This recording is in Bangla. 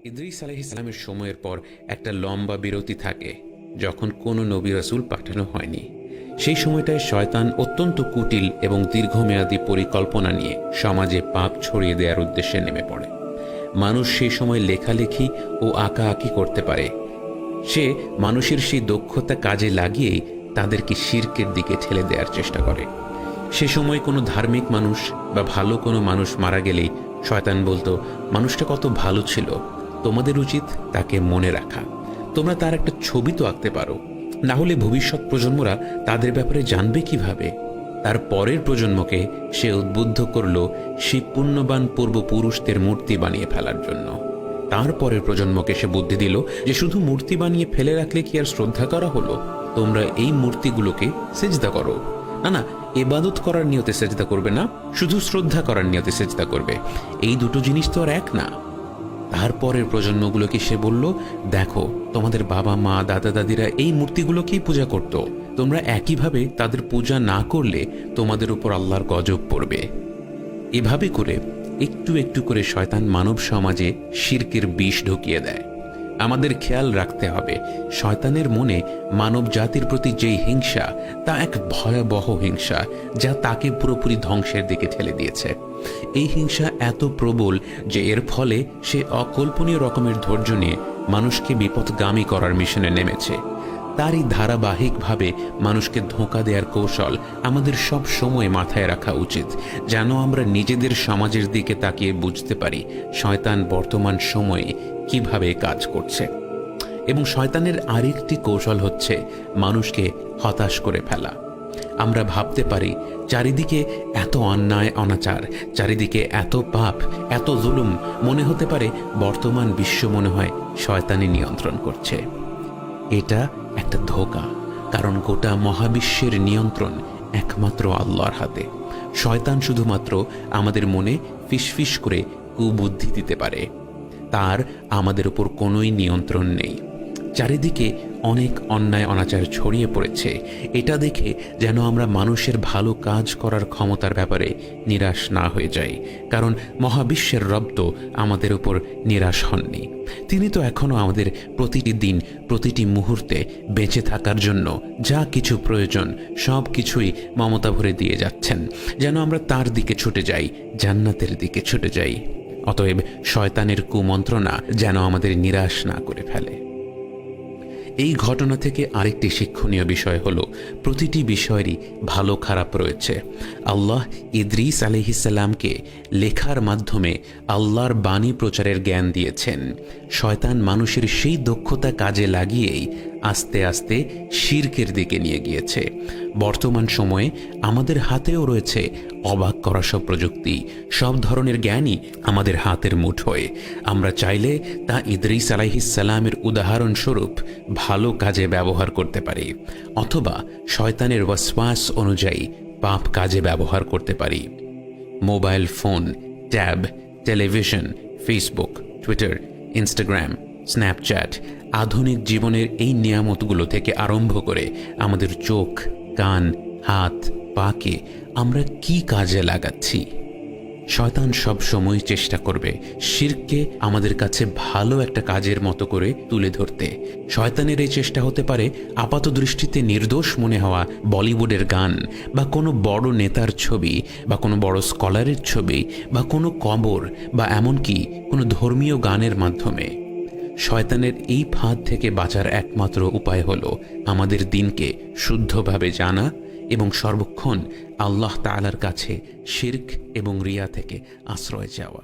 ইদ্রিস আলাইহিস সালামের সময়ের পর একটা লম্বা বিরতি থাকে যখন কোনো নবী রাসূল পাঠানো হয়নি। সেই সময়টায় শয়তান অত্যন্ত কুটিল এবং দীর্ঘমেয়াদী পরিকল্পনা নিয়ে সমাজে পাপ ছড়িয়ে দেওয়ার উদ্দেশ্যে নেমে পড়ে। মানুষ সেই সময় লেখালেখি ও আঁকাআঁকি করতে পারে। সে মানুষের সেই দক্ষতা কাজে লাগিয়েই তাদেরকে শিরকের দিকে ঠেলে দেওয়ার চেষ্টা করে। সে সময় কোনো ধার্মিক মানুষ বা ভালো কোনো মানুষ মারা গেলেই শয়তান বলতো, মানুষটা কত ভালো ছিল, তোমাদের উচিত তাকে মনে রাখা, তোমরা তার একটা ছবি তো আঁকতে পারো, না হলে ভবিষ্যৎ প্রজন্মরা তাদের ব্যাপারে জানবে কিভাবে। তার পরের প্রজন্মকে সে উদ্বুদ্ধ করল সেই পুণ্যবান পূর্বপুরুষদের মূর্তি বানিয়ে ফেলার জন্য। তারপরের প্রজন্মকে সে বুদ্ধি দিল যে শুধু মূর্তি বানিয়ে ফেলে রাখলে কি আর শ্রদ্ধা করা হলো, তোমরা এই মূর্তিগুলোকে সেজদা করো। না না, ইবাদত করার নিয়তে সেজদা করবে না, শুধু শ্রদ্ধা করার নিয়তে সেজদা করবে। এই দুটো জিনিস তো আর এক না। তারপরের প্রজন্মগুলোকে সে বলল, দেখো তোমাদের বাবা মা দাদা দাদিরা এই মূর্তিগুলোকেই পূজা করত, তোমরা একইভাবে তাদের পূজা না করলে তোমাদের উপর আল্লাহর গজব পড়বে। এভাবে করে একটু একটু করে শয়তান মানব সমাজে শিরকের বিষ ঢুকিয়ে দেয়। আমাদের খেয়াল রাখতে হবে, শয়তানের মনে মানব জাতির প্রতি যেই হিংসা, তা এক ভয়াবহ হিংসা, যা তাকে পুরোপুরি ধ্বংসের দিকে ঠেলে দিয়েছে। এই হিংসা এত প্রবল যে এর ফলে সে অকল্পনীয় রকমের ধৈর্য নিয়ে মানুষকে বিপথগামী করার মিশনে নেমেছে। তারই ধারাবাহিকভাবে মানুষকে ধোঁকা দেওয়ার কৌশল আমাদের সব সময় মাথায় রাখা উচিত, যেন আমরা নিজেদের সমাজের দিকে তাকিয়ে বুঝতে পারি শয়তান বর্তমান সময়ে কিভাবে কাজ করছে। এবং শয়তানের আরেকটি কৌশল হচ্ছে মানুষকে হতাশ করে ফেলা। আমরা ভাবতে পারি চারিদিকে এত অন্যায় অনাচার, চারিদিকে এত পাপ, এত জুলুম, মনে হতে পারে বর্তমান বিশ্ব মনে হয় শয়তানই নিয়ন্ত্রণ করছে। এটা একটা ধোঁকা, কারণ গোটা মহাবিশ্বের নিয়ন্ত্রণ একমাত্র আল্লাহর হাতে। শয়তান শুধুমাত্র আমাদের মনে ফিসফিস করে কুবুদ্ধি দিতে পারে, তার আমাদের উপর কোনোই নিয়ন্ত্রণ নেই। চারিদিকে অনেক অন্যায় অনাচার ছড়িয়ে পড়েছে, এটা দেখে যেন আমরা মানুষের ভালো কাজ করার ক্ষমতার ব্যাপারে নিরাশ না হয়ে যাই, কারণ মহাবিশ্বের রব তো আমাদের উপর নিরাশ হননি। তিনি তো এখনও আমাদের প্রতিটি দিন প্রতিটি মুহূর্তে বেঁচে থাকার জন্য যা কিছু প্রয়োজন সব কিছুই মমতা ভরে দিয়ে যাচ্ছেন, যেন আমরা তার দিকে ছুটে যাই, জান্নাতের দিকে ছুটে যাই। অতএব শয়তানের কুমন্ত্রণা যেন আমাদের নিরাশ না করে ফেলে। এই ঘটনা থেকে আরেকটি শিক্ষণীয় বিষয় হলো, প্রতিটি বিষয়েরই ভালো খারাপ রয়েছে। আল্লাহ ইদ্রিস আলাইহিস সালামকে লেখার মাধ্যমে আল্লাহর বাণী প্রচারের জ্ঞান দিয়েছেন। শয়তান মানুষের সেই দক্ষতা কাজে লাগিয়েই আস্তে আস্তে শিরকের দিকে নিয়ে গিয়েছে। বর্তমান সময়ে আমাদের হাতেও রয়েছে অবাক করা সব প্রযুক্তি, সব ধরনের জ্ঞানই আমাদের হাতের মুঠোয়। আমরা চাইলে তা ইদ্রিস আলাইহিস সালামের উদাহরণস্বরূপ ভালো কাজে ব্যবহার করতে পারি, অথবা শয়তানের ওয়াসওয়াস অনুযায়ী পাপ কাজে ব্যবহার করতে পারি। Mobile phone, tab, television, Facebook, Twitter, Instagram, Snapchat, আধুনিক জীবনের এই নিয়ামতগুলো থেকে আরম্ভ করে আমাদের চোখ, কান, হাত, পাকে আমরা কি কাজে লাগাচ্ছি। শয়তান সব সময় চেষ্টা করবে শিরককে আমাদের কাছে ভালো একটা কাজের মতো করে তুলে ধরতে। শয়তানের এই চেষ্টা হতে পারে আপাত দৃষ্টিতে নির্দোষ মনে হওয়া বলিউডের গান, বা কোনো বড় নেতার ছবি, বা কোনো বড় স্কলারের ছবি, বা কোনো কবর, বা এমনকি কোনো ধর্মীয় গানের মাধ্যমে। শয়তানের এই ফাঁদ থেকে বাঁচার একমাত্র উপায় হলো আমাদের দিনকে শুদ্ধভাবে জানা এবং সর্বক্ষণ আল্লাহ তাআলার কাছে শিরক এবং রিয়া থেকে আশ্রয় চাওয়া।